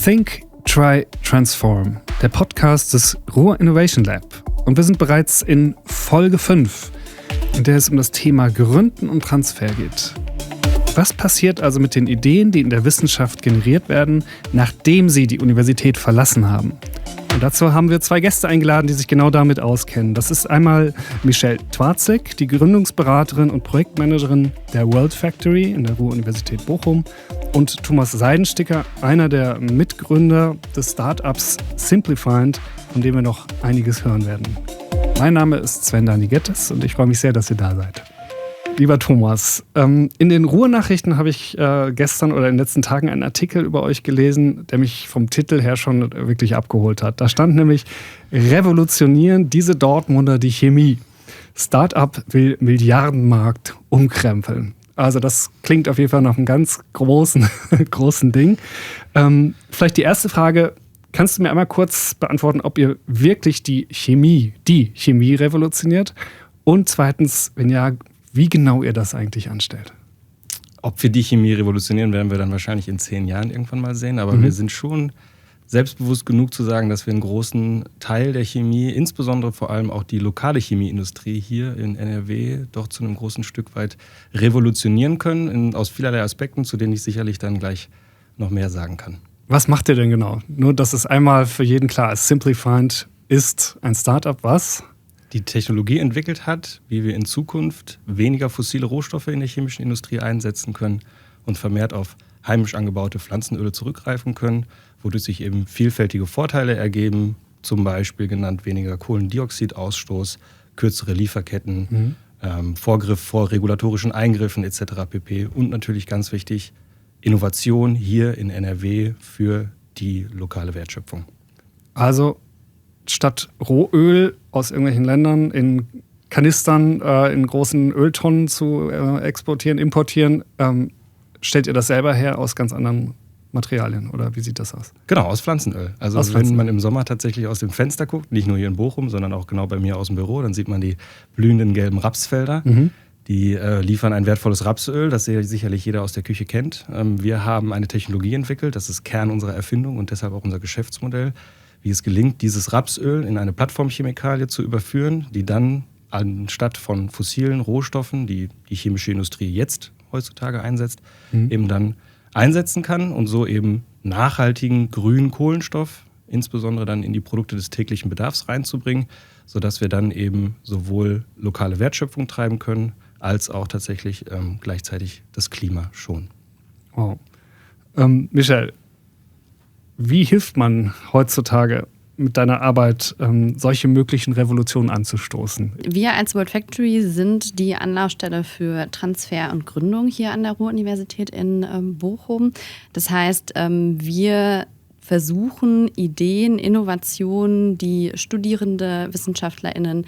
Think, Try, Transform, der Podcast des Ruhr Innovation Lab. Und wir sind bereits in Folge 5, in der es um das Thema Gründen und Transfer geht. Was passiert also mit den Ideen, die in der Wissenschaft generiert werden, nachdem sie die Universität verlassen haben? Und dazu haben wir 2 Gäste eingeladen, die sich genau damit auskennen. Das ist einmal Michelle Twarzek, die Gründungsberaterin und Projektmanagerin der World Factory in der Ruhr-Universität Bochum, und Thomas Seidensticker, einer der Mitgründer des Startups Simplified, von dem wir noch einiges hören werden. Mein Name ist Sven Danigettes und ich freue mich sehr, dass ihr da seid. Lieber Thomas, in den Ruhr-Nachrichten habe ich gestern oder in den letzten Tagen einen Artikel über euch gelesen, der mich vom Titel her schon wirklich abgeholt hat. Da stand nämlich: Revolutionieren diese Dortmunder die Chemie. Startup will Milliardenmarkt umkrempeln. Also das klingt auf jeden Fall nach einem ganz großen Ding. Vielleicht die erste Frage: Kannst du mir einmal kurz beantworten, ob ihr wirklich die Chemie revolutioniert? Und zweitens, wenn ja, wie genau ihr das eigentlich anstellt? Ob wir die Chemie revolutionieren, werden wir dann wahrscheinlich in 10 Jahren irgendwann mal sehen. Aber wir sind schon selbstbewusst genug zu sagen, dass wir einen großen Teil der Chemie, insbesondere vor allem auch die lokale Chemieindustrie hier in NRW, doch zu einem großen Stück weit revolutionieren können, aus vielerlei Aspekten, zu denen ich sicherlich dann gleich noch mehr sagen kann. Was macht ihr denn genau? Nur, dass es einmal für jeden klar ist: Simplified ist ein Startup, was die Technologie entwickelt hat, wie wir in Zukunft weniger fossile Rohstoffe in der chemischen Industrie einsetzen können und vermehrt auf heimisch angebaute Pflanzenöle zurückgreifen können, wodurch sich eben vielfältige Vorteile ergeben, zum Beispiel genannt weniger Kohlendioxidausstoß, kürzere Lieferketten, Vorgriff vor regulatorischen Eingriffen etc. pp. Und natürlich ganz wichtig, Innovation hier in NRW für die lokale Wertschöpfung. Also statt Rohöl aus irgendwelchen Ländern in Kanistern, in großen Öltonnen zu importieren, stellt ihr das selber her aus ganz anderen Materialien, oder wie sieht das aus? Genau, aus Pflanzenöl. Also wenn man im Sommer tatsächlich aus dem Fenster guckt, nicht nur hier in Bochum, sondern auch genau bei mir aus dem Büro, dann sieht man die blühenden gelben Rapsfelder. Die liefern ein wertvolles Rapsöl, das sicherlich jeder aus der Küche kennt. Wir haben eine Technologie entwickelt, das ist Kern unserer Erfindung und deshalb auch unser Geschäftsmodell, wie es gelingt, dieses Rapsöl in eine Plattformchemikalie zu überführen, die dann anstatt von fossilen Rohstoffen, die die chemische Industrie jetzt heutzutage einsetzt, eben dann einsetzen kann und so eben nachhaltigen grünen Kohlenstoff, insbesondere dann in die Produkte des täglichen Bedarfs reinzubringen, sodass wir dann eben sowohl lokale Wertschöpfung treiben können, als auch tatsächlich gleichzeitig das Klima schonen. Wow. Michelle, wie hilft man heutzutage mit deiner Arbeit, solche möglichen Revolutionen anzustoßen? Wir als World Factory sind die Anlaufstelle für Transfer und Gründung hier an der Ruhr-Universität in Bochum. Das heißt, wir versuchen Ideen, Innovationen, die Studierende, WissenschaftlerInnen,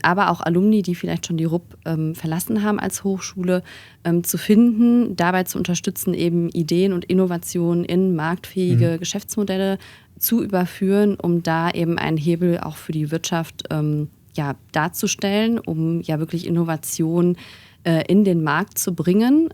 aber auch Alumni, die vielleicht schon die RUB verlassen haben als Hochschule, zu finden, dabei zu unterstützen, eben Ideen und Innovationen in marktfähige Geschäftsmodelle zu überführen, um da eben einen Hebel auch für die Wirtschaft darzustellen, um ja wirklich Innovation in den Markt zu bringen.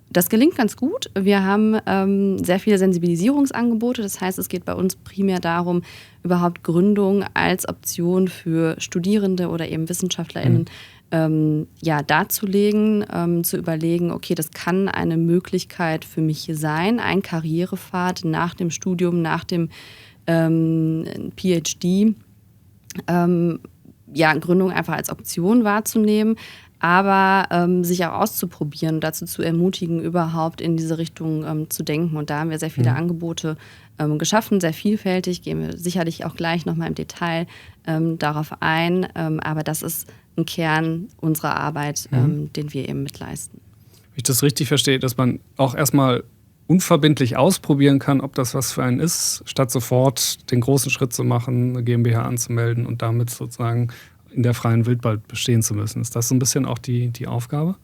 Das gelingt ganz gut. Wir haben sehr viele Sensibilisierungsangebote. Das heißt, es geht bei uns primär darum, überhaupt Gründung als Option für Studierende oder eben WissenschaftlerInnen darzulegen, zu überlegen, okay, das kann eine Möglichkeit für mich sein, ein Karrierepfad nach dem Studium, nach dem PhD, Gründung einfach als Option wahrzunehmen, aber sich auch auszuprobieren, dazu zu ermutigen, überhaupt in diese Richtung zu denken. Und da haben wir sehr viele Angebote geschaffen, sehr vielfältig, gehen wir sicherlich auch gleich nochmal im Detail darauf ein. Aber das ist ein Kern unserer Arbeit, den wir eben mitleisten. Wenn ich das richtig verstehe, dass man auch erstmal unverbindlich ausprobieren kann, ob das was für einen ist, statt sofort den großen Schritt zu machen, eine GmbH anzumelden und damit sozusagen in der freien Wildbahn bestehen zu müssen. Ist das so ein bisschen auch die Aufgabe?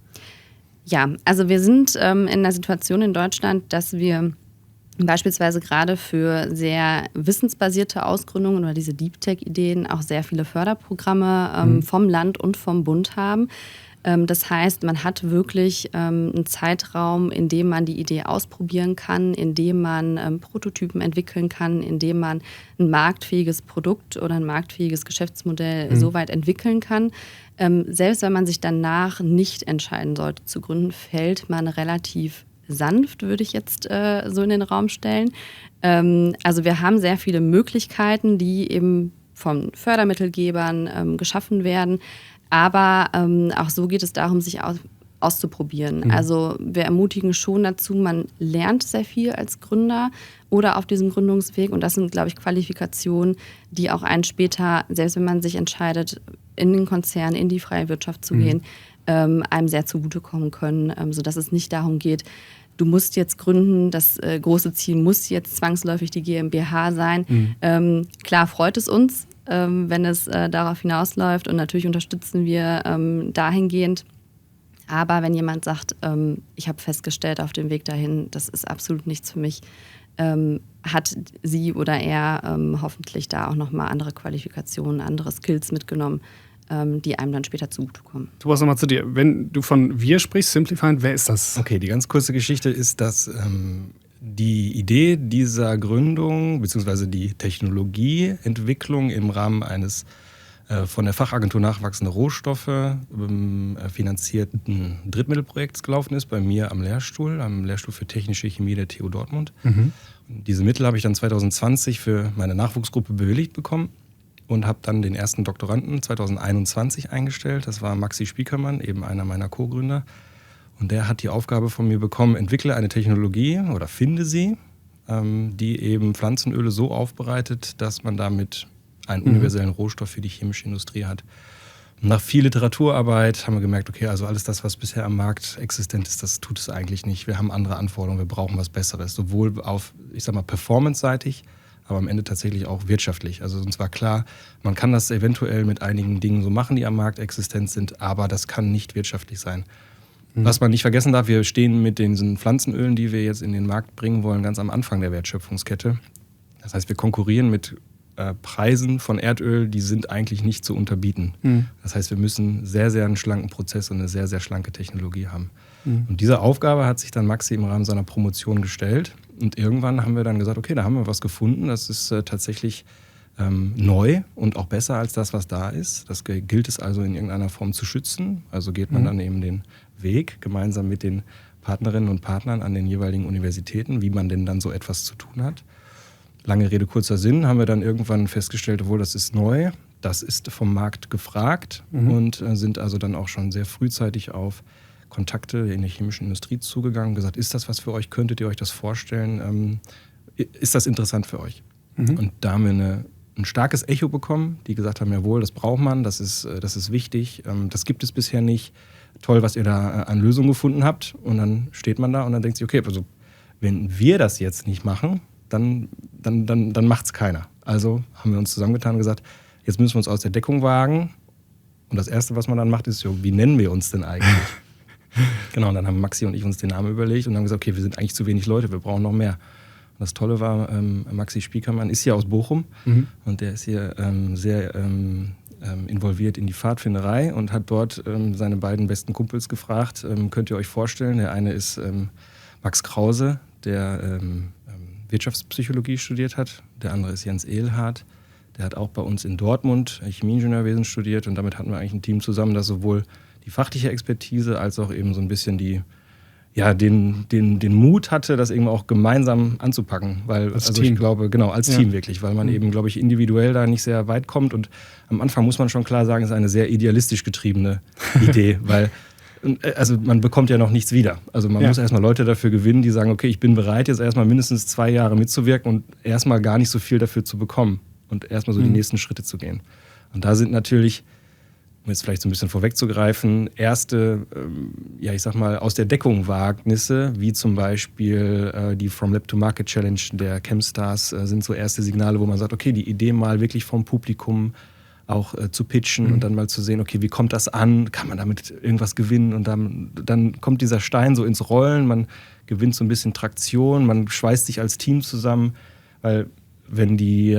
Ja, also wir sind in einer Situation in Deutschland, dass wir beispielsweise gerade für sehr wissensbasierte Ausgründungen oder diese Deep Tech-Ideen auch sehr viele Förderprogramme vom Land und vom Bund haben. Das heißt, man hat wirklich einen Zeitraum, in dem man die Idee ausprobieren kann, in dem man Prototypen entwickeln kann, in dem man ein marktfähiges Produkt oder ein marktfähiges Geschäftsmodell so weit entwickeln kann. Selbst wenn man sich danach nicht entscheiden sollte zu gründen, fällt man relativ sanft, würde ich jetzt so in den Raum stellen. Also wir haben sehr viele Möglichkeiten, die eben von Fördermittelgebern geschaffen werden. Aber auch so geht es darum, sich auszuprobieren. Also wir ermutigen schon dazu, man lernt sehr viel als Gründer oder auf diesem Gründungsweg. Und das sind, glaube ich, Qualifikationen, die auch einen später, selbst wenn man sich entscheidet, in den Konzern, in die freie Wirtschaft zu gehen, einem sehr zugutekommen können, sodass es nicht darum geht, du musst jetzt gründen, das große Ziel muss jetzt zwangsläufig die GmbH sein. Klar freut es uns, wenn es darauf hinausläuft und natürlich unterstützen wir dahingehend. Aber wenn jemand sagt, ich habe festgestellt auf dem Weg dahin, das ist absolut nichts für mich, hat sie oder er hoffentlich da auch nochmal andere Qualifikationen, andere Skills mitgenommen, die einem dann später zugutekommen. Tobias, nochmal zu dir. Wenn du von wir sprichst, Simplify, wer ist das? Okay, die ganz kurze Geschichte ist, dass die Idee dieser Gründung bzw. die Technologieentwicklung im Rahmen eines von der Fachagentur Nachwachsende Rohstoffe finanzierten Drittmittelprojekts gelaufen ist, bei mir am Lehrstuhl für Technische Chemie der TU Dortmund. Und diese Mittel habe ich dann 2020 für meine Nachwuchsgruppe bewilligt bekommen und habe dann den ersten Doktoranden 2021 eingestellt. Das war Maxi Spiekermann, eben einer meiner Co-Gründer. Und der hat die Aufgabe von mir bekommen, entwickle eine Technologie oder finde sie, die eben Pflanzenöle so aufbereitet, dass man damit einen universellen Rohstoff für die chemische Industrie hat. Und nach viel Literaturarbeit haben wir gemerkt, okay, also alles das, was bisher am Markt existent ist, das tut es eigentlich nicht. Wir haben andere Anforderungen, wir brauchen was Besseres. Sowohl auf, ich sag mal, performance-seitig, aber am Ende tatsächlich auch wirtschaftlich. Also uns war klar, man kann das eventuell mit einigen Dingen so machen, die am Markt existent sind, aber das kann nicht wirtschaftlich sein. Was man nicht vergessen darf, wir stehen mit diesen Pflanzenölen, die wir jetzt in den Markt bringen wollen, ganz am Anfang der Wertschöpfungskette. Das heißt, wir konkurrieren mit Preisen von Erdöl, die sind eigentlich nicht zu unterbieten. Das heißt, wir müssen sehr, sehr einen schlanken Prozess und eine sehr, sehr schlanke Technologie haben. Und diese Aufgabe hat sich dann Maxi im Rahmen seiner Promotion gestellt. Und irgendwann haben wir dann gesagt, okay, da haben wir was gefunden. Das ist tatsächlich neu und auch besser als das, was da ist. Das gilt es also in irgendeiner Form zu schützen. Also geht man dann eben den Weg gemeinsam mit den Partnerinnen und Partnern an den jeweiligen Universitäten, wie man denn dann so etwas zu tun hat. Lange Rede, kurzer Sinn, haben wir dann irgendwann festgestellt, obwohl das ist neu, das ist vom Markt gefragt und sind also dann auch schon sehr frühzeitig auf Kontakte in der chemischen Industrie zugegangen und gesagt, ist das was für euch, könntet ihr euch das vorstellen, ist das interessant für euch? Und da haben wir ein starkes Echo bekommen, die gesagt haben, jawohl, das braucht man, das ist wichtig, das gibt es bisher nicht, toll, was ihr da an Lösungen gefunden habt. Und dann steht man da und dann denkt sich, okay, also wenn wir das jetzt nicht machen, dann macht es keiner. Also haben wir uns zusammengetan und gesagt, jetzt müssen wir uns aus der Deckung wagen. Und das Erste, was man dann macht, ist, wie nennen wir uns denn eigentlich? Genau, und dann haben Maxi und ich uns den Namen überlegt und haben gesagt, okay, wir sind eigentlich zu wenig Leute, wir brauchen noch mehr. Und das Tolle war, Maxi Spiekermann ist hier aus Bochum und der ist hier sehr involviert in die Pfadfinderei und hat dort seine beiden besten Kumpels gefragt, könnt ihr euch vorstellen, der eine ist Max Krause, der Wirtschaftspsychologie studiert hat. Der andere ist Jens Ehlhardt. Der hat auch bei uns in Dortmund Chemieingenieurwesen studiert. Und damit hatten wir eigentlich ein Team zusammen, das sowohl die fachliche Expertise als auch eben so ein bisschen den Mut hatte, das eben auch gemeinsam anzupacken. Weil, als also Team. Ich glaube, genau, als Team wirklich. Weil man eben, glaube ich, individuell da nicht sehr weit kommt. Und am Anfang muss man schon klar sagen, es ist eine sehr idealistisch getriebene Idee. Weil also man bekommt ja noch nichts wieder. Also man muss erstmal Leute dafür gewinnen, die sagen, okay, ich bin bereit, jetzt erstmal mindestens 2 Jahre mitzuwirken und erstmal gar nicht so viel dafür zu bekommen und erstmal so die nächsten Schritte zu gehen. Und da sind natürlich, um jetzt vielleicht so ein bisschen vorwegzugreifen, erste, ich sag mal, aus der Deckung Wagnisse, wie zum Beispiel die From Lab to Market Challenge der Chemstars, sind so erste Signale, wo man sagt, okay, die Idee mal wirklich vom Publikum auch zu pitchen und dann mal zu sehen, okay, wie kommt das an? Kann man damit irgendwas gewinnen? Und dann kommt dieser Stein so ins Rollen, man gewinnt so ein bisschen Traktion, man schweißt sich als Team zusammen, weil wenn die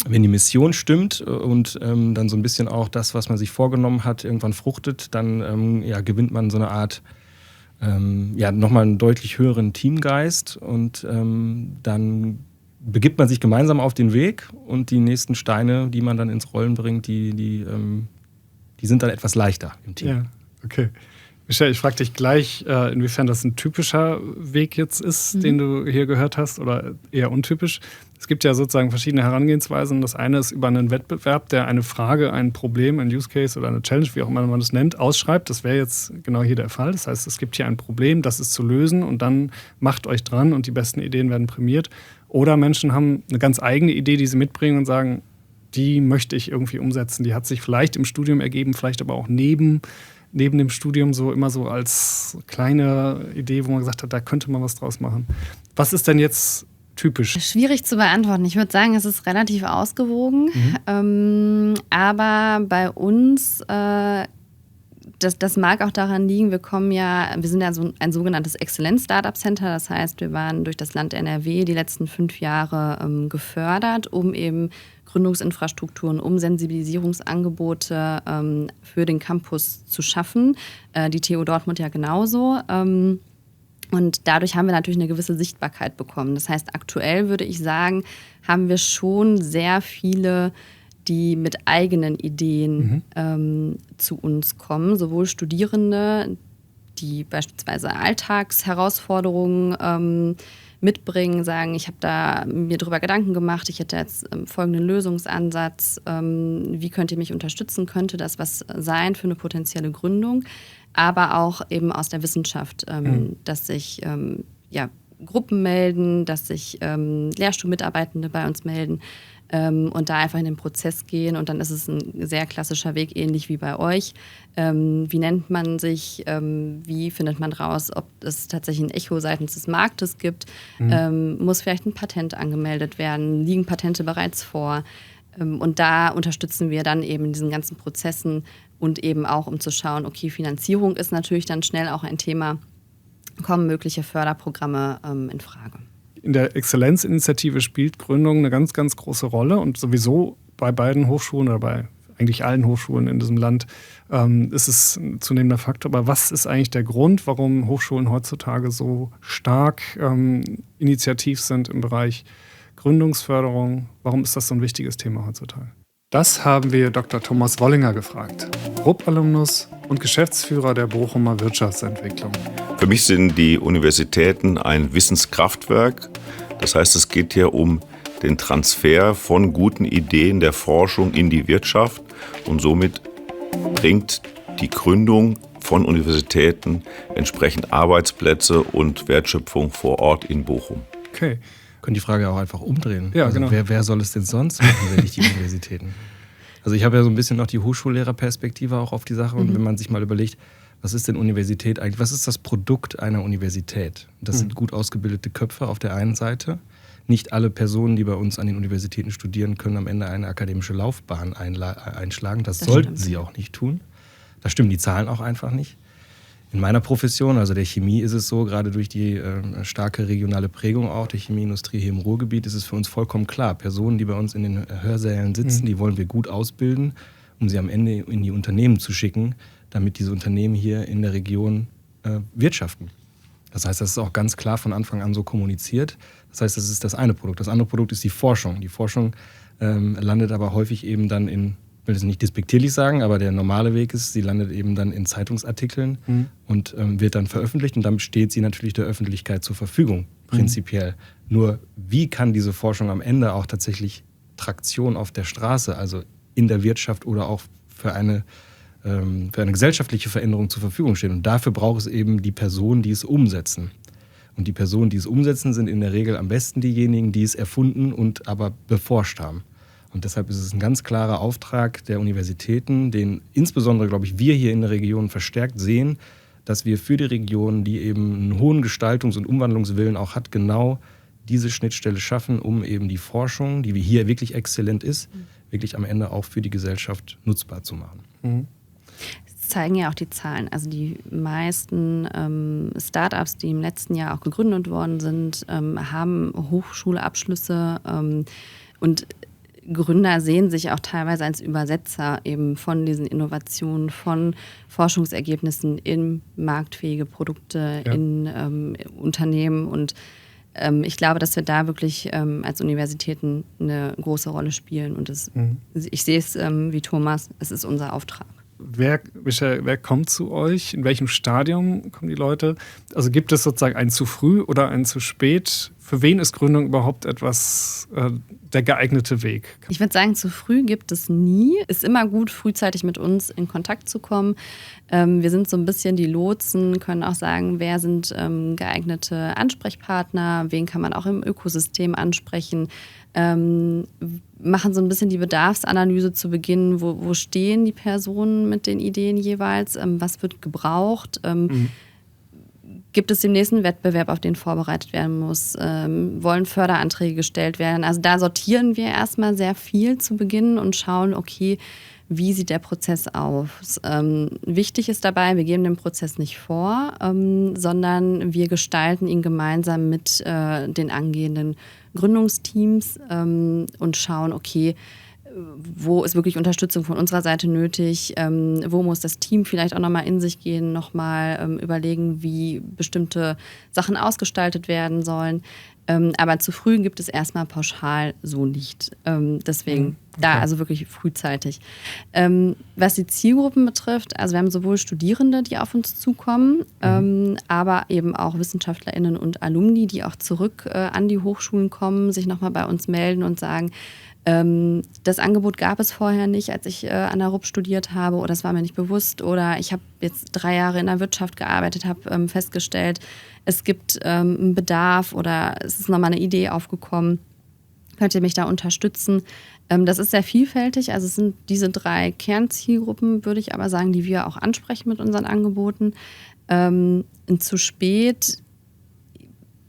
wenn die Mission stimmt und dann so ein bisschen auch das, was man sich vorgenommen hat, irgendwann fruchtet, dann gewinnt man so eine Art, nochmal einen deutlich höheren Teamgeist und dann begibt man sich gemeinsam auf den Weg und die nächsten Steine, die man dann ins Rollen bringt, die sind dann etwas leichter im Team. Ja, okay. Michelle, ich frage dich gleich, inwiefern das ein typischer Weg jetzt ist, den du hier gehört hast, oder eher untypisch. Es gibt ja sozusagen verschiedene Herangehensweisen. Das eine ist über einen Wettbewerb, der eine Frage, ein Problem, ein Use Case oder eine Challenge, wie auch immer man das nennt, ausschreibt. Das wäre jetzt genau hier der Fall. Das heißt, es gibt hier ein Problem, das ist zu lösen und dann macht euch dran und die besten Ideen werden prämiert. Oder Menschen haben eine ganz eigene Idee, die sie mitbringen und sagen, die möchte ich irgendwie umsetzen. Die hat sich vielleicht im Studium ergeben, vielleicht aber auch neben dem Studium so immer so als kleine Idee, wo man gesagt hat, da könnte man was draus machen. Was ist denn jetzt typisch? Schwierig zu beantworten. Ich würde sagen, es ist relativ ausgewogen. Aber bei uns, das mag auch daran liegen, wir sind ja so ein sogenanntes Exzellenz-Startup-Center. Das heißt, wir waren durch das Land NRW die letzten 5 Jahre gefördert, um eben Gründungsinfrastrukturen, um Sensibilisierungsangebote für den Campus zu schaffen. Die TU Dortmund ja genauso. Und dadurch haben wir natürlich eine gewisse Sichtbarkeit bekommen. Das heißt, aktuell würde ich sagen, haben wir schon sehr viele, die mit eigenen Ideen zu uns kommen. Sowohl Studierende, die beispielsweise Alltagsherausforderungen mitbringen, sagen, ich habe da mir darüber Gedanken gemacht, ich hätte jetzt folgenden Lösungsansatz, wie könnt ihr mich unterstützen, könnte das was sein für eine potenzielle Gründung, aber auch eben aus der Wissenschaft, dass sich Gruppen melden, dass sich Lehrstuhlmitarbeitende bei uns melden und da einfach in den Prozess gehen und dann ist es ein sehr klassischer Weg, ähnlich wie bei euch. Wie nennt man sich, wie findet man raus, ob es tatsächlich ein Echo seitens des Marktes gibt, muss vielleicht ein Patent angemeldet werden, liegen Patente bereits vor und da unterstützen wir dann eben in diesen ganzen Prozessen und eben auch, um zu schauen, okay, Finanzierung ist natürlich dann schnell auch ein Thema, kommen mögliche Förderprogramme in Frage. In der Exzellenzinitiative spielt Gründung eine ganz, ganz große Rolle und sowieso bei beiden Hochschulen oder bei eigentlich allen Hochschulen in diesem Land ist es ein zunehmender Faktor. Aber was ist eigentlich der Grund, warum Hochschulen heutzutage so stark initiativ sind im Bereich Gründungsförderung? Warum ist das so ein wichtiges Thema heutzutage? Das haben wir Dr. Thomas Wollinger gefragt, RUB-Alumnus und Geschäftsführer der Bochumer Wirtschaftsentwicklung. Für mich sind die Universitäten ein Wissenskraftwerk. Das heißt, es geht hier um den Transfer von guten Ideen der Forschung in die Wirtschaft und somit bringt die Gründung von Universitäten entsprechend Arbeitsplätze und Wertschöpfung vor Ort in Bochum. Okay. Können die Frage auch einfach umdrehen. Ja, genau. Wer soll es denn sonst machen, wenn nicht die Universitäten? Also ich habe ja so ein bisschen noch die Hochschullehrerperspektive auch auf die Sache. Und wenn man sich mal überlegt, was ist denn Universität eigentlich? Was ist das Produkt einer Universität? Das sind gut ausgebildete Köpfe auf der einen Seite. Nicht alle Personen, die bei uns an den Universitäten studieren, können am Ende eine akademische Laufbahn einschlagen. Das sollten sie auch nicht tun. Da stimmen die Zahlen auch einfach nicht. In meiner Profession, also der Chemie, ist es so, gerade durch die starke regionale Prägung auch der Chemieindustrie hier im Ruhrgebiet, ist es für uns vollkommen klar. Personen, die bei uns in den Hörsälen sitzen, die wollen wir gut ausbilden, um sie am Ende in die Unternehmen zu schicken, damit diese Unternehmen hier in der Region wirtschaften. Das heißt, das ist auch ganz klar von Anfang an so kommuniziert. Das heißt, das ist das eine Produkt. Das andere Produkt ist die Forschung. Die Forschung landet aber häufig eben dann ich will das nicht despektierlich sagen, aber der normale Weg ist, sie landet eben dann in Zeitungsartikeln und wird dann veröffentlicht und dann steht sie natürlich der Öffentlichkeit zur Verfügung, prinzipiell. Nur wie kann diese Forschung am Ende auch tatsächlich Traktion auf der Straße, also in der Wirtschaft oder auch für eine gesellschaftliche Veränderung zur Verfügung stehen? Und dafür braucht es eben die Personen, die es umsetzen. Und die Personen, die es umsetzen, sind in der Regel am besten diejenigen, die es erfunden und aber beforscht haben. Und deshalb ist es ein ganz klarer Auftrag der Universitäten, den insbesondere, glaube ich, wir hier in der Region verstärkt sehen, dass wir für die Region, die eben einen hohen Gestaltungs- und Umwandlungswillen auch hat, genau diese Schnittstelle schaffen, um eben die Forschung, die wie hier wirklich exzellent ist, wirklich am Ende auch für die Gesellschaft nutzbar zu machen. Das zeigen ja auch die Zahlen. Also die meisten Startups, die im letzten Jahr auch gegründet worden sind, haben Hochschulabschlüsse und Gründer sehen sich auch teilweise als Übersetzer eben von diesen Innovationen, von Forschungsergebnissen in marktfähige Produkte, in Unternehmen. Und ich glaube, dass wir da wirklich als Universitäten eine große Rolle spielen. Und ich sehe es wie Thomas, es ist unser Auftrag. Wer kommt zu euch? In welchem Stadium kommen die Leute? Also gibt es sozusagen ein zu früh oder ein zu spät? Für wen ist Gründung überhaupt etwas der geeignete Weg? Ich würde sagen, zu früh gibt es nie. Ist immer gut, frühzeitig mit uns in Kontakt zu kommen. Wir sind so ein bisschen die Lotsen, können auch sagen, wer sind geeignete Ansprechpartner, wen kann man auch im Ökosystem ansprechen. Machen so ein bisschen die Bedarfsanalyse zu Beginn, wo stehen die Personen mit den Ideen jeweils, was wird gebraucht, gibt es den nächsten Wettbewerb, auf den vorbereitet werden muss, wollen Förderanträge gestellt werden. Also da sortieren wir erstmal sehr viel zu Beginn und schauen, okay, wie sieht der Prozess aus? Wichtig ist dabei, wir geben den Prozess nicht vor, sondern wir gestalten ihn gemeinsam mit den angehenden Gründungsteams und schauen, okay, wo ist wirklich Unterstützung von unserer Seite nötig, wo muss das Team vielleicht auch nochmal in sich gehen, nochmal überlegen, wie bestimmte Sachen ausgestaltet werden sollen. Aber zu früh gibt es erstmal pauschal so nicht. Deswegen da also wirklich frühzeitig. Was die Zielgruppen betrifft, also wir haben sowohl Studierende, die auf uns zukommen, aber eben auch WissenschaftlerInnen und Alumni, die auch zurück an die Hochschulen kommen, sich nochmal bei uns melden und sagen, das Angebot gab es vorher nicht, als ich an der RUB studiert habe, oder es war mir nicht bewusst, oder ich habe jetzt 3 Jahre in der Wirtschaft gearbeitet, habe festgestellt, es gibt einen Bedarf oder es ist nochmal eine Idee aufgekommen. Könnt ihr mich da unterstützen? Das ist sehr vielfältig, also es sind diese 3 Kernzielgruppen, würde ich aber sagen, die wir auch ansprechen mit unseren Angeboten. Zu spät,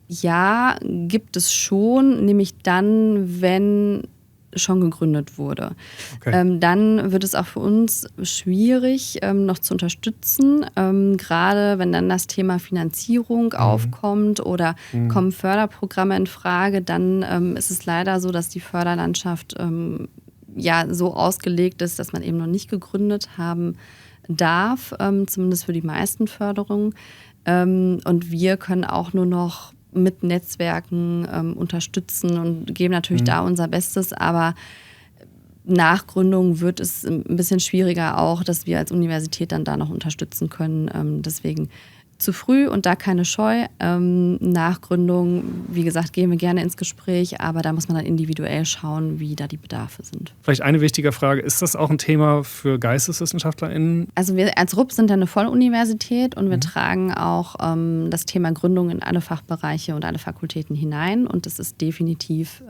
ja, gibt es schon, nämlich dann, wenn schon gegründet wurde. Okay. Dann wird es auch für uns schwierig, noch zu unterstützen, gerade wenn dann das Thema Finanzierung aufkommt oder kommen Förderprogramme in Frage, dann ist es leider so, dass die Förderlandschaft so ausgelegt ist, dass man eben noch nicht gegründet haben darf, zumindest für die meisten Förderungen. Und wir können auch nur noch mit Netzwerken unterstützen und geben natürlich da unser Bestes, aber nach Gründung wird es ein bisschen schwieriger auch, dass wir als Universität dann da noch unterstützen können. Deswegen zu früh und da keine Scheu. Nach Gründung, wie gesagt, gehen wir gerne ins Gespräch, aber da muss man dann individuell schauen, wie da die Bedarfe sind. Vielleicht eine wichtige Frage, ist das auch ein Thema für GeisteswissenschaftlerInnen? Also wir als RUB sind eine Volluniversität und wir tragen auch das Thema Gründung in alle Fachbereiche und alle Fakultäten hinein und das ist definitiv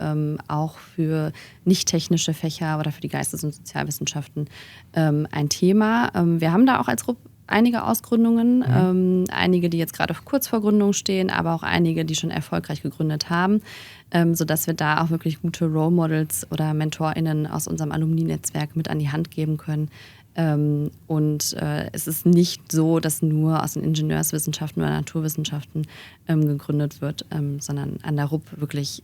auch für nicht-technische Fächer oder für die Geistes- und Sozialwissenschaften ein Thema. Wir haben da auch als RUB einige Ausgründungen, einige, die jetzt gerade kurz vor Gründung stehen, aber auch einige, die schon erfolgreich gegründet haben, sodass wir da auch wirklich gute Role Models oder MentorInnen aus unserem Alumni-Netzwerk mit an die Hand geben können. Es ist nicht so, dass nur aus den Ingenieurswissenschaften oder Naturwissenschaften gegründet wird, sondern an der RUB wirklich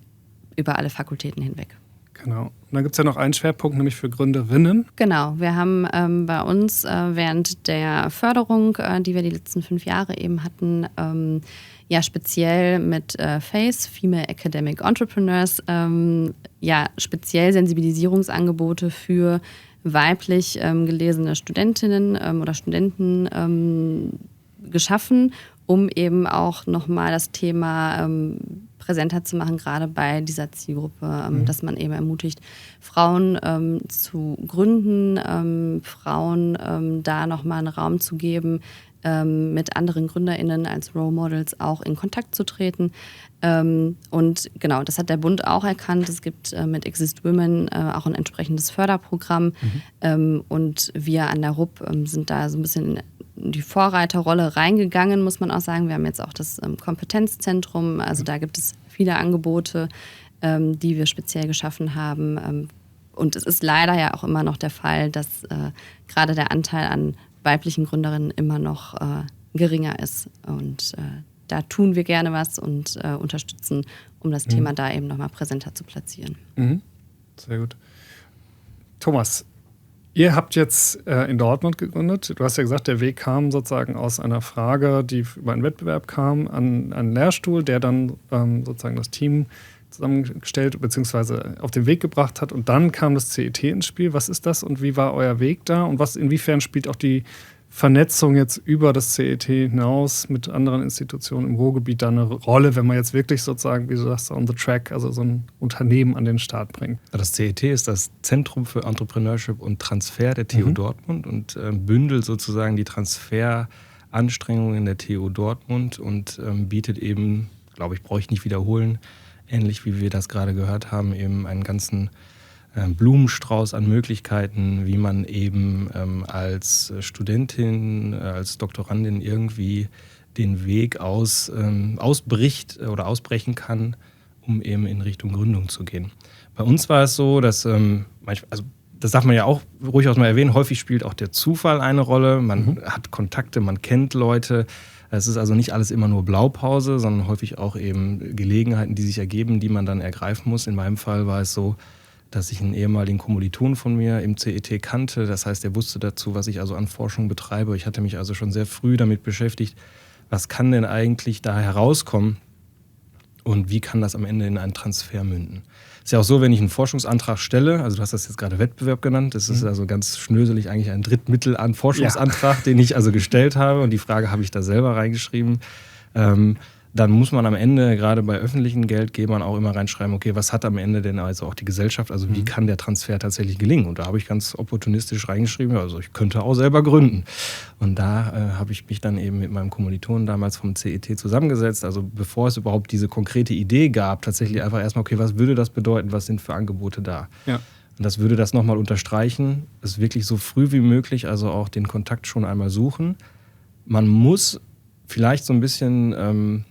über alle Fakultäten hinweg. Genau. Und dann gibt es ja noch einen Schwerpunkt, nämlich für Gründerinnen. Genau. Wir haben bei uns während der Förderung, die wir die letzten 5 Jahre eben hatten, speziell mit FACE, Female Academic Entrepreneurs, speziell Sensibilisierungsangebote für weiblich gelesene Studentinnen oder Studenten geschaffen, um eben auch nochmal das Thema präsenter zu machen, gerade bei dieser Zielgruppe, dass man eben ermutigt, Frauen zu gründen, Frauen da nochmal einen Raum zu geben, mit anderen GründerInnen als Role Models auch in Kontakt zu treten. Und genau, das hat der Bund auch erkannt. Es gibt mit Exist Women auch ein entsprechendes Förderprogramm. Und wir an der RUB sind da so ein bisschen in die Vorreiterrolle reingegangen, muss man auch sagen. Wir haben jetzt auch das Kompetenzzentrum. Also da gibt es viele Angebote, die wir speziell geschaffen haben. Und es ist leider ja auch immer noch der Fall, dass gerade der Anteil an weiblichen Gründerinnen immer noch geringer ist. Und da tun wir gerne was und unterstützen, um das Thema da eben nochmal präsenter zu platzieren. Sehr gut. Thomas, ihr habt jetzt in Dortmund gegründet. Du hast ja gesagt, der Weg kam sozusagen aus einer Frage, die über einen Wettbewerb kam, an einen Lehrstuhl, der dann sozusagen das Team zusammengestellt bzw. auf den Weg gebracht hat. Und dann kam das CET ins Spiel. Was ist das und wie war euer Weg da? Und inwiefern spielt auch die Vernetzung jetzt über das CET hinaus mit anderen Institutionen im Ruhrgebiet da eine Rolle, wenn man jetzt wirklich sozusagen, wie du sagst, on the track, also so ein Unternehmen an den Start bringt? Das CET ist das Zentrum für Entrepreneurship und Transfer der TU Dortmund und bündelt sozusagen die Transferanstrengungen der TU Dortmund und bietet eben, glaube ich, brauche ich nicht wiederholen, ähnlich wie wir das gerade gehört haben, eben einen ganzen Blumenstrauß an Möglichkeiten, wie man eben als Studentin, als Doktorandin irgendwie den Weg ausbricht oder ausbrechen kann, um eben in Richtung Gründung zu gehen. Bei uns war es so, dass das darf man ja auch ruhig mal erwähnen, häufig spielt auch der Zufall eine Rolle. Man hat Kontakte, man kennt Leute. Es ist also nicht alles immer nur Blaupause, sondern häufig auch eben Gelegenheiten, die sich ergeben, die man dann ergreifen muss. In meinem Fall war es so, dass ich einen ehemaligen Kommiliton von mir im CET kannte. Das heißt, er wusste dazu, was ich also an Forschung betreibe. Ich hatte mich also schon sehr früh damit beschäftigt, was kann denn eigentlich da herauskommen und wie kann das am Ende in einen Transfer münden. Ist ja auch so, wenn ich einen Forschungsantrag stelle, also du hast das jetzt gerade Wettbewerb genannt, das ist also ganz schnöselig eigentlich ein Drittmittel an Forschungsantrag, den ich also gestellt habe und die Frage habe ich da selber reingeschrieben. Dann muss man am Ende, gerade bei öffentlichen Geldgebern, auch immer reinschreiben, okay, was hat am Ende denn also auch die Gesellschaft, also wie kann der Transfer tatsächlich gelingen? Und da habe ich ganz opportunistisch reingeschrieben, also ich könnte auch selber gründen. Und da habe ich mich dann eben mit meinem Kommilitonen damals vom CET zusammengesetzt, also bevor es überhaupt diese konkrete Idee gab, tatsächlich einfach erstmal, okay, was würde das bedeuten, was sind für Angebote da? Ja. Und das würde das nochmal unterstreichen, es wirklich so früh wie möglich, also auch den Kontakt schon einmal suchen. Man muss vielleicht so ein bisschen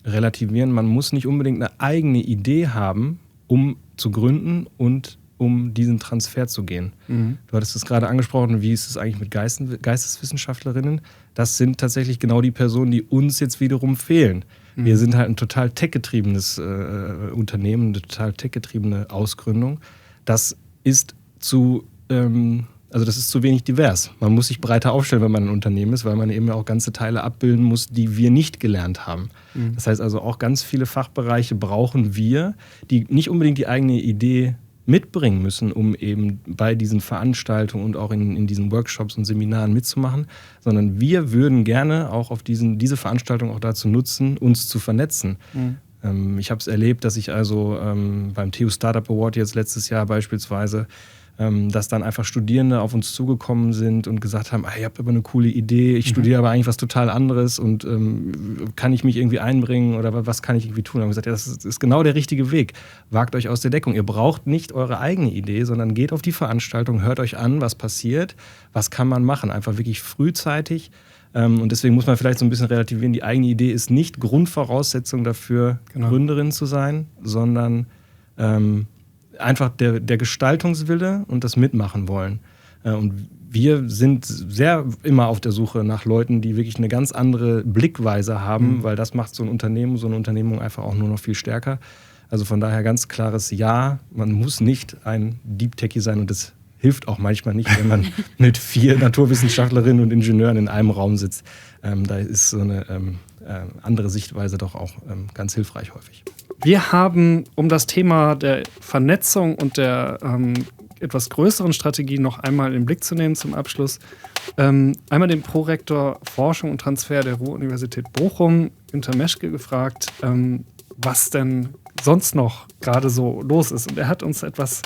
relativieren, man muss nicht unbedingt eine eigene Idee haben, um zu gründen und um diesen Transfer zu gehen. Du hattest es gerade angesprochen, wie ist es eigentlich mit Geisteswissenschaftlerinnen? Das sind tatsächlich genau die Personen, die uns jetzt wiederum fehlen. Wir sind halt ein total tech-getriebenes Unternehmen, eine total tech-getriebene Ausgründung. Das ist zu wenig divers. Man muss sich breiter aufstellen, wenn man ein Unternehmen ist, weil man eben auch ganze Teile abbilden muss, die wir nicht gelernt haben. Das heißt also auch ganz viele Fachbereiche brauchen wir, die nicht unbedingt die eigene Idee mitbringen müssen, um eben bei diesen Veranstaltungen und auch in diesen Workshops und Seminaren mitzumachen, sondern wir würden gerne auch auf diese Veranstaltung auch dazu nutzen, uns zu vernetzen. Ich habe es erlebt, dass ich also beim TU Startup Award jetzt letztes Jahr beispielsweise dass dann einfach Studierende auf uns zugekommen sind und gesagt haben, ihr habt aber eine coole Idee, ich studiere aber eigentlich was total anderes und kann ich mich irgendwie einbringen oder was kann ich irgendwie tun? Und haben gesagt, das ist genau der richtige Weg. Wagt euch aus der Deckung. Ihr braucht nicht eure eigene Idee, sondern geht auf die Veranstaltung, hört euch an, was passiert, was kann man machen. Einfach wirklich frühzeitig. Und deswegen muss man vielleicht so ein bisschen relativieren, die eigene Idee ist nicht Grundvoraussetzung dafür, Gründerin zu sein, sondern einfach der Gestaltungswille und das Mitmachen wollen. Und wir sind sehr immer auf der Suche nach Leuten, die wirklich eine ganz andere Blickweise haben, weil das macht so eine Unternehmung einfach auch nur noch viel stärker. Also von daher ganz klares Ja, man muss nicht ein Deep Techie sein und das hilft auch manchmal nicht, wenn man mit 4 Naturwissenschaftlerinnen und Ingenieuren in einem Raum sitzt. Da ist so eine andere Sichtweise doch auch ganz hilfreich häufig. Wir haben, um das Thema der Vernetzung und der etwas größeren Strategie noch einmal in den Blick zu nehmen zum Abschluss, einmal den Prorektor Forschung und Transfer der Ruhr-Universität Bochum, Günter Meschke, gefragt, was denn sonst noch gerade so los ist. Und er hat uns etwas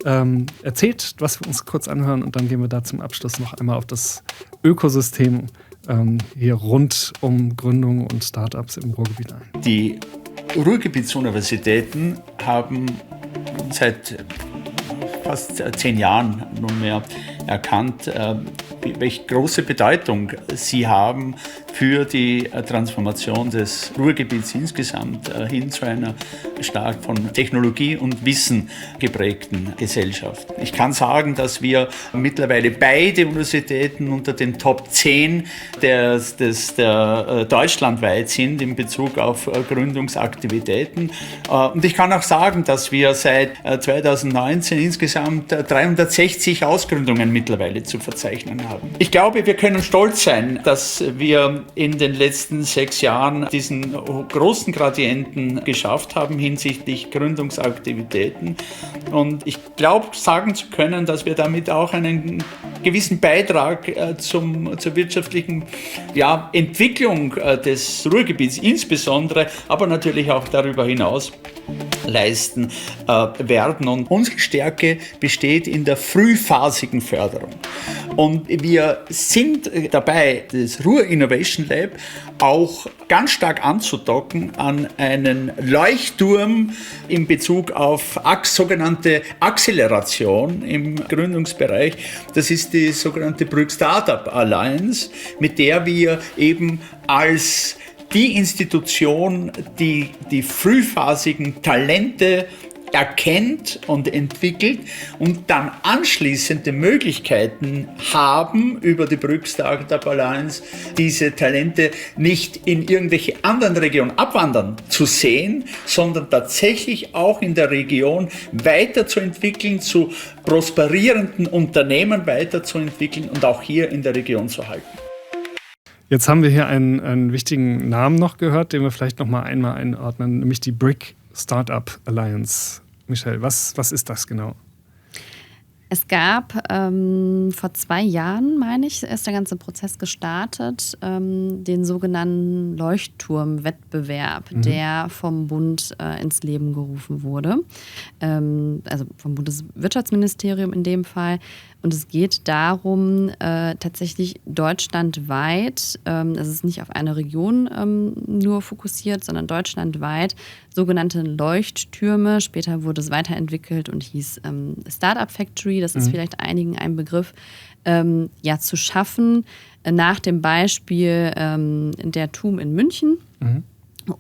erzählt, was wir uns kurz anhören und dann gehen wir da zum Abschluss noch einmal auf das Ökosystem hier rund um Gründung und Startups im Ruhrgebiet ein. Die Ruhrgebietsuniversitäten haben seit fast 10 Jahren nunmehr erkannt, welche große Bedeutung sie haben für die Transformation des Ruhrgebiets insgesamt hin zu einer stark von Technologie und Wissen geprägten Gesellschaft. Ich kann sagen, dass wir mittlerweile beide Universitäten unter den Top 10 der deutschlandweit sind in Bezug auf Gründungsaktivitäten. Und ich kann auch sagen, dass wir seit 2019 insgesamt 360 Ausgründungen mittlerweile zu verzeichnen haben. Ich glaube, wir können stolz sein, dass wir in den letzten 6 Jahren diesen großen Gradienten geschafft haben hinsichtlich Gründungsaktivitäten. Und ich glaube, sagen zu können, dass wir damit auch einen gewissen Beitrag zur wirtschaftlichen Entwicklung des Ruhrgebiets insbesondere, aber natürlich auch darüber hinaus leisten werden. Und unsere Stärke besteht in der frühphasigen Förderung. Und wir sind dabei, das Ruhr Innovation Lab auch ganz stark anzudocken an einen Leuchtturm in Bezug auf sogenannte Acceleration im Gründungsbereich. Das ist die sogenannte Brück Startup Alliance, mit der wir eben als die Institution, die die frühphasigen Talente erkennt und entwickelt und dann anschließende Möglichkeiten haben, über die Brück Startup Alliance diese Talente nicht in irgendwelche anderen Regionen abwandern zu sehen, sondern tatsächlich auch in der Region weiterzuentwickeln, zu prosperierenden Unternehmen weiterzuentwickeln und auch hier in der Region zu halten. Jetzt haben wir hier einen wichtigen Namen noch gehört, den wir vielleicht noch mal einmal einordnen, nämlich die Brick Startup Alliance. Michelle, was ist das genau? Es gab vor 2 Jahren, meine ich, ist der ganze Prozess gestartet, den sogenannten Leuchtturmwettbewerb, der vom Bund ins Leben gerufen wurde. Also vom Bundeswirtschaftsministerium in dem Fall. Und es geht darum, tatsächlich deutschlandweit, es ist nicht auf eine Region nur fokussiert, sondern deutschlandweit sogenannte Leuchttürme. Später wurde es weiterentwickelt und hieß Startup Factory, das ist vielleicht einigen ein Begriff, zu schaffen, nach dem Beispiel der TUM in München.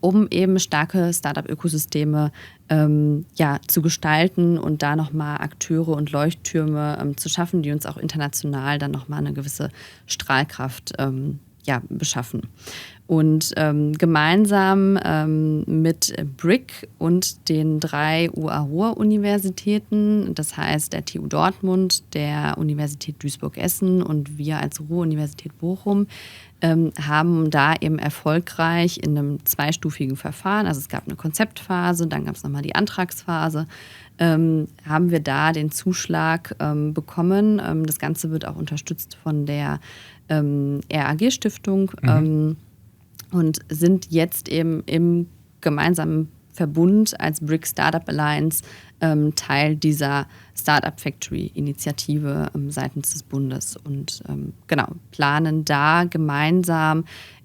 Um eben starke Startup-Ökosysteme zu gestalten und da nochmal Akteure und Leuchttürme zu schaffen, die uns auch international dann nochmal eine gewisse Strahlkraft beschaffen. Und gemeinsam mit BRIC und den 3 UA-Ruhr-Universitäten, das heißt der TU Dortmund, der Universität Duisburg-Essen und wir als Ruhr-Universität Bochum, haben da eben erfolgreich in einem 2-stufigen Verfahren, also es gab eine Konzeptphase, dann gab es nochmal die Antragsphase, haben wir da den Zuschlag bekommen. Das Ganze wird auch unterstützt von der RAG-Stiftung und sind jetzt eben im gemeinsamen Verbund als BRIC Startup Alliance Teil dieser Startup Factory Initiative seitens des Bundes und planen da gemeinsam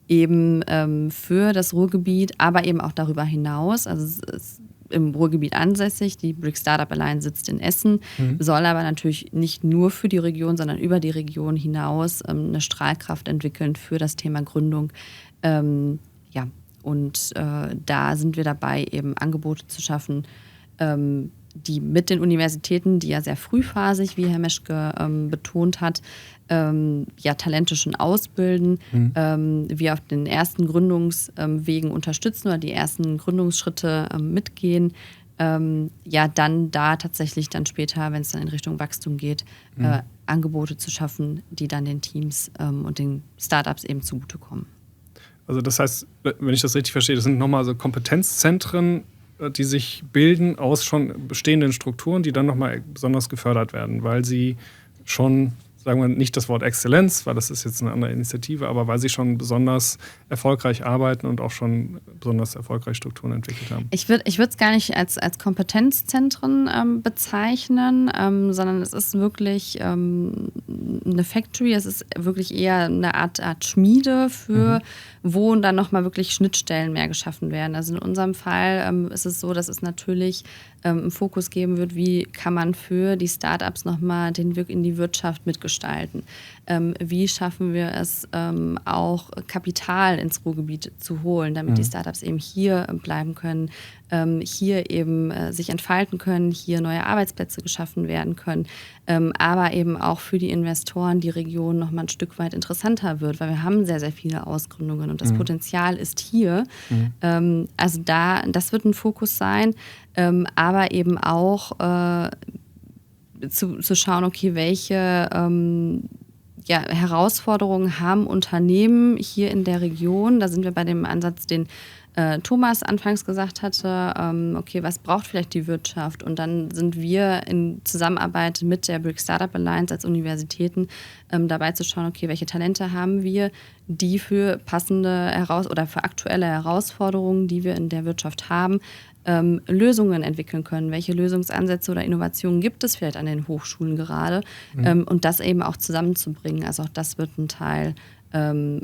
eben für das Ruhrgebiet, aber eben auch darüber hinaus, also es ist im Ruhrgebiet ansässig, die BRIC Startup Alliance sitzt in Essen, soll aber natürlich nicht nur für die Region, sondern über die Region hinaus eine Strahlkraft entwickeln für das Thema Gründung. Und da sind wir dabei, eben Angebote zu schaffen, die mit den Universitäten, die ja sehr frühphasig, wie Herr Meschke betont hat, Talente schon ausbilden, wir auf den ersten Gründungswegen unterstützen oder die ersten Gründungsschritte mitgehen, dann da tatsächlich dann später, wenn es dann in Richtung Wachstum geht, Angebote zu schaffen, die dann den Teams und den Startups eben zugutekommen. Also das heißt, wenn ich das richtig verstehe, das sind nochmal so Kompetenzzentren, die sich bilden aus schon bestehenden Strukturen, die dann nochmal besonders gefördert werden, weil sie schon, sagen wir nicht das Wort Exzellenz, weil das ist jetzt eine andere Initiative, aber weil sie schon besonders erfolgreich arbeiten und auch schon besonders erfolgreich Strukturen entwickelt haben. Ich würde es gar nicht als Kompetenzzentren bezeichnen, sondern es ist wirklich eine Factory, es ist wirklich eher eine Art Schmiede für wo dann nochmal wirklich Schnittstellen mehr geschaffen werden. Also in unserem Fall ist es so, dass es natürlich einen Fokus geben wird, wie kann man für die Startups nochmal den Weg in die Wirtschaft mit gestalten? Wie schaffen wir es, auch Kapital ins Ruhrgebiet zu holen, damit die Startups eben hier bleiben können, hier eben sich entfalten können, hier neue Arbeitsplätze geschaffen werden können, aber eben auch für die Investoren die Region noch mal ein Stück weit interessanter wird, weil wir haben sehr, sehr viele Ausgründungen und das Potenzial ist hier. Also das wird ein Fokus sein, aber eben auch zu schauen, okay, welche Herausforderungen haben Unternehmen hier in der Region. Da sind wir bei dem Ansatz, den Thomas anfangs gesagt hatte, okay, was braucht vielleicht die Wirtschaft? Und dann sind wir in Zusammenarbeit mit der BRIC Startup Alliance als Universitäten dabei zu schauen, okay, welche Talente haben wir, die für passende oder für aktuelle Herausforderungen, die wir in der Wirtschaft haben, Lösungen entwickeln können. Welche Lösungsansätze oder Innovationen gibt es vielleicht an den Hochschulen gerade? Und das eben auch zusammenzubringen. Also auch das wird ein Teil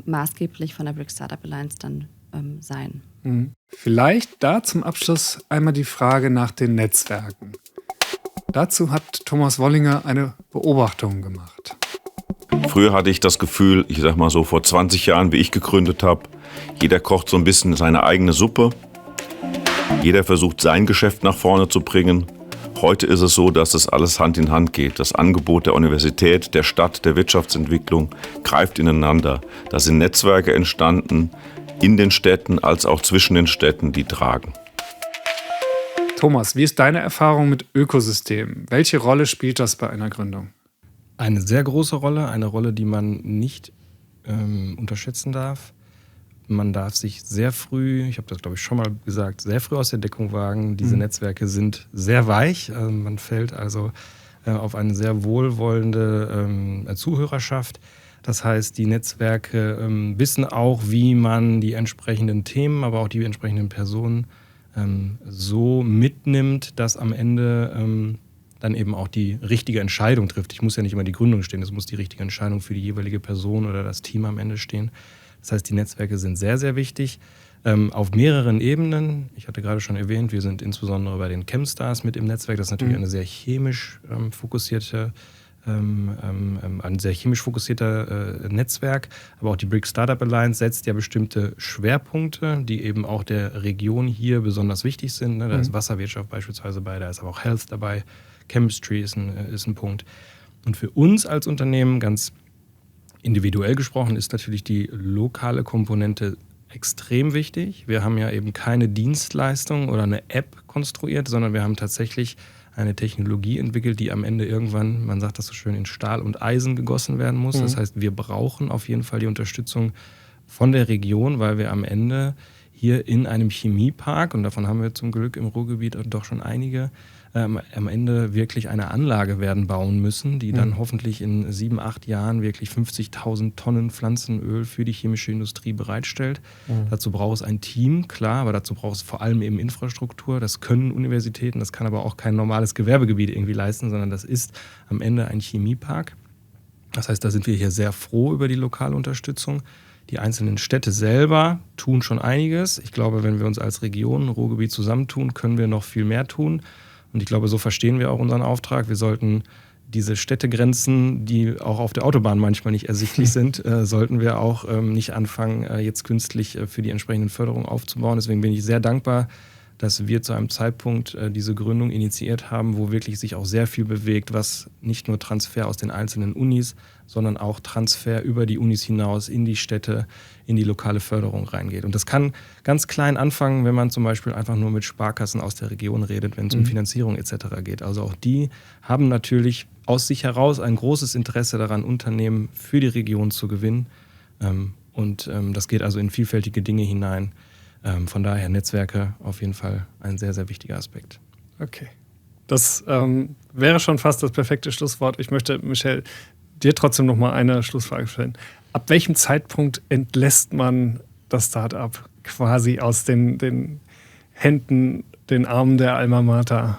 maßgeblich von der BRIC Startup Alliance dann sein. Vielleicht da zum Abschluss einmal die Frage nach den Netzwerken. Dazu hat Thomas Wollinger eine Beobachtung gemacht. Früher hatte ich das Gefühl, ich sag mal so vor 20 Jahren, wie ich gegründet habe, jeder kocht so ein bisschen seine eigene Suppe. Jeder versucht, sein Geschäft nach vorne zu bringen. Heute ist es so, dass das alles Hand in Hand geht. Das Angebot der Universität, der Stadt, der Wirtschaftsentwicklung greift ineinander. Da sind Netzwerke entstanden, in den Städten als auch zwischen den Städten, die tragen. Thomas, wie ist deine Erfahrung mit Ökosystemen? Welche Rolle spielt das bei einer Gründung? Eine sehr große Rolle, eine Rolle, die man nicht unterschätzen darf. Man darf sich sehr früh, ich habe das glaube ich schon mal gesagt, sehr früh aus der Deckung wagen. Diese Netzwerke sind sehr weich. Man fällt also auf eine sehr wohlwollende Zuhörerschaft. Das heißt, die Netzwerke wissen auch, wie man die entsprechenden Themen, aber auch die entsprechenden Personen so mitnimmt, dass am Ende dann eben auch die richtige Entscheidung trifft. Ich muss ja nicht immer die Gründung stehen, es muss die richtige Entscheidung für die jeweilige Person oder das Team am Ende stehen. Das heißt, die Netzwerke sind sehr, sehr wichtig. Auf mehreren Ebenen. Ich hatte gerade schon erwähnt, wir sind insbesondere bei den Chemstars mit im Netzwerk. Das ist natürlich eine sehr chemisch fokussierte ein sehr chemisch fokussierter Netzwerk, aber auch die BRIC Startup Alliance setzt ja bestimmte Schwerpunkte, die eben auch der Region hier besonders wichtig sind. Da ist Wasserwirtschaft beispielsweise bei, da ist aber auch Health dabei, Chemistry ist ein Punkt. Und für uns als Unternehmen, ganz individuell gesprochen, ist natürlich die lokale Komponente extrem wichtig. Wir haben ja eben keine Dienstleistung oder eine App konstruiert, sondern wir haben tatsächlich eine Technologie entwickelt, die am Ende irgendwann, man sagt das so schön, in Stahl und Eisen gegossen werden muss. Das heißt, wir brauchen auf jeden Fall die Unterstützung von der Region, weil wir am Ende hier in einem Chemiepark, und davon haben wir zum Glück im Ruhrgebiet doch schon einige, am Ende wirklich eine Anlage werden bauen müssen, die dann hoffentlich in 7-8 Jahren wirklich 50.000 Tonnen Pflanzenöl für die chemische Industrie bereitstellt. Dazu braucht es ein Team, klar, aber dazu braucht es vor allem eben Infrastruktur. Das können Universitäten, das kann aber auch kein normales Gewerbegebiet irgendwie leisten, sondern das ist am Ende ein Chemiepark. Das heißt, da sind wir hier sehr froh über die lokale Unterstützung. Die einzelnen Städte selber tun schon einiges. Ich glaube, wenn wir uns als Region, Ruhrgebiet zusammentun, können wir noch viel mehr tun. Und ich glaube, so verstehen wir auch unseren Auftrag. Wir sollten diese Städtegrenzen, die auch auf der Autobahn manchmal nicht ersichtlich sind, sollten wir auch nicht anfangen, jetzt künstlich für die entsprechenden Förderungen aufzubauen. Deswegen bin ich sehr dankbar, dass wir zu einem Zeitpunkt diese Gründung initiiert haben, wo wirklich sich auch sehr viel bewegt, was nicht nur Transfer aus den einzelnen Unis, sondern auch Transfer über die Unis hinaus in die Städte, in die lokale Förderung reingeht. Und das kann ganz klein anfangen, wenn man zum Beispiel einfach nur mit Sparkassen aus der Region redet, wenn es um Finanzierung etc. geht. Also auch die haben natürlich aus sich heraus ein großes Interesse daran, Unternehmen für die Region zu gewinnen. Und das geht also in vielfältige Dinge hinein. Von daher Netzwerke auf jeden Fall ein sehr, sehr wichtiger Aspekt. Okay. Das wäre schon fast das perfekte Schlusswort. Ich möchte, Michelle, dir trotzdem noch mal eine Schlussfrage stellen. Ab welchem Zeitpunkt entlässt man das Start-up quasi aus den Händen, den Armen der Alma Mater?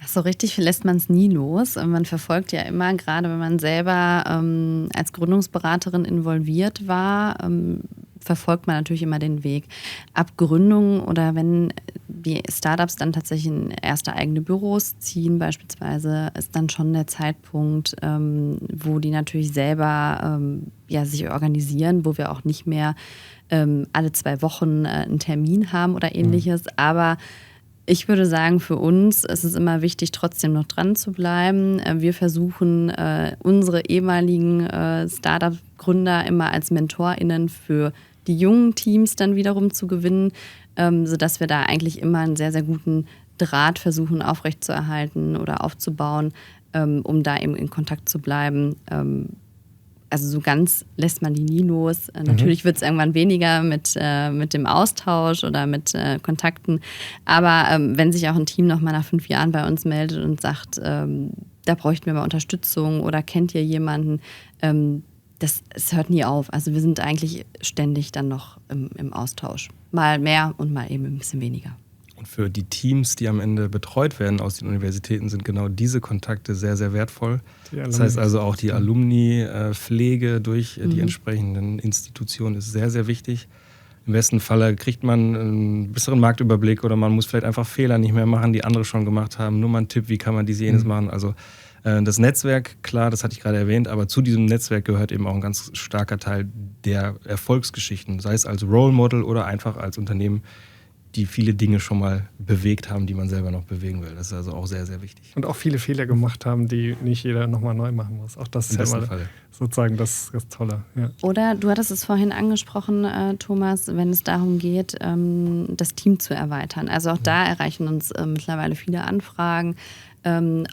Ach so, richtig lässt man es nie los. Man verfolgt ja immer, gerade wenn man selber als Gründungsberaterin involviert war, verfolgt man natürlich immer den Weg. Ab Gründung oder wenn die Startups dann tatsächlich in erste eigene Büros ziehen beispielsweise, ist dann schon der Zeitpunkt, wo die natürlich selber sich organisieren, wo wir auch nicht mehr alle 2 Wochen einen Termin haben oder ähnliches. Aber ich würde sagen, für uns ist es immer wichtig, trotzdem noch dran zu bleiben. Wir versuchen, unsere ehemaligen Startup-Gründer immer als MentorInnen für die jungen Teams dann wiederum zu gewinnen, sodass wir da eigentlich immer einen sehr, sehr guten Draht versuchen aufrechtzuerhalten oder aufzubauen, um da eben in Kontakt zu bleiben. Also so ganz lässt man die nie los. Natürlich wird es irgendwann weniger mit dem Austausch oder mit Kontakten. Aber wenn sich auch ein Team noch mal nach 5 Jahren bei uns meldet und sagt, da bräuchten wir mal Unterstützung oder kennt ihr jemanden, es hört nie auf. Also wir sind eigentlich ständig dann noch im Austausch. Mal mehr und mal eben ein bisschen weniger. Und für die Teams, die am Ende betreut werden aus den Universitäten, sind genau diese Kontakte sehr, sehr wertvoll. Das heißt also auch die Alumni-Pflege durch die entsprechenden Institutionen ist sehr, sehr wichtig. Im besten Falle kriegt man einen besseren Marktüberblick oder man muss vielleicht einfach Fehler nicht mehr machen, die andere schon gemacht haben. Nur mal ein Tipp, wie kann man dies, jenes machen. Also das Netzwerk, klar, das hatte ich gerade erwähnt, aber zu diesem Netzwerk gehört eben auch ein ganz starker Teil der Erfolgsgeschichten. Sei es als Role Model oder einfach als Unternehmen, die viele Dinge schon mal bewegt haben, die man selber noch bewegen will. Das ist also auch sehr, sehr wichtig. Und auch viele Fehler gemacht haben, die nicht jeder nochmal neu machen muss. Auch das ist ja mal sozusagen das Tolle. Ja. Oder du hattest es vorhin angesprochen, Thomas, wenn es darum geht, das Team zu erweitern. Also auch da erreichen uns mittlerweile viele Anfragen,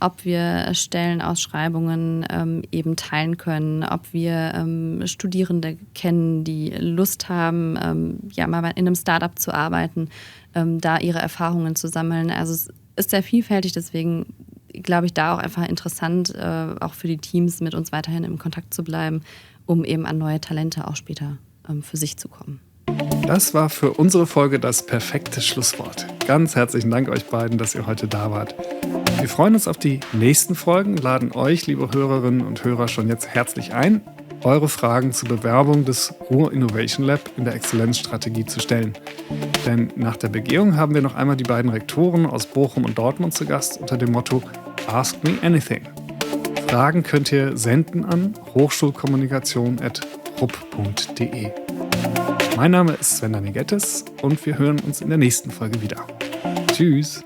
ob wir Stellenausschreibungen eben teilen können, ob wir Studierende kennen, die Lust haben, mal in einem Startup zu arbeiten, da ihre Erfahrungen zu sammeln. Also es ist sehr vielfältig, deswegen glaube ich, da auch einfach interessant, auch für die Teams mit uns weiterhin im Kontakt zu bleiben, um eben an neue Talente auch später für sich zu kommen. Das war für unsere Folge das perfekte Schlusswort. Ganz herzlichen Dank euch beiden, dass ihr heute da wart. Wir freuen uns auf die nächsten Folgen, laden euch, liebe Hörerinnen und Hörer, schon jetzt herzlich ein, eure Fragen zur Bewerbung des Ruhr Innovation Lab in der Exzellenzstrategie zu stellen. Denn nach der Begehung haben wir noch einmal die beiden Rektoren aus Bochum und Dortmund zu Gast unter dem Motto Ask Me Anything. Fragen könnt ihr senden an hochschulkommunikation@rupp.de. Mein Name ist Sven Danigettes und wir hören uns in der nächsten Folge wieder. Tschüss!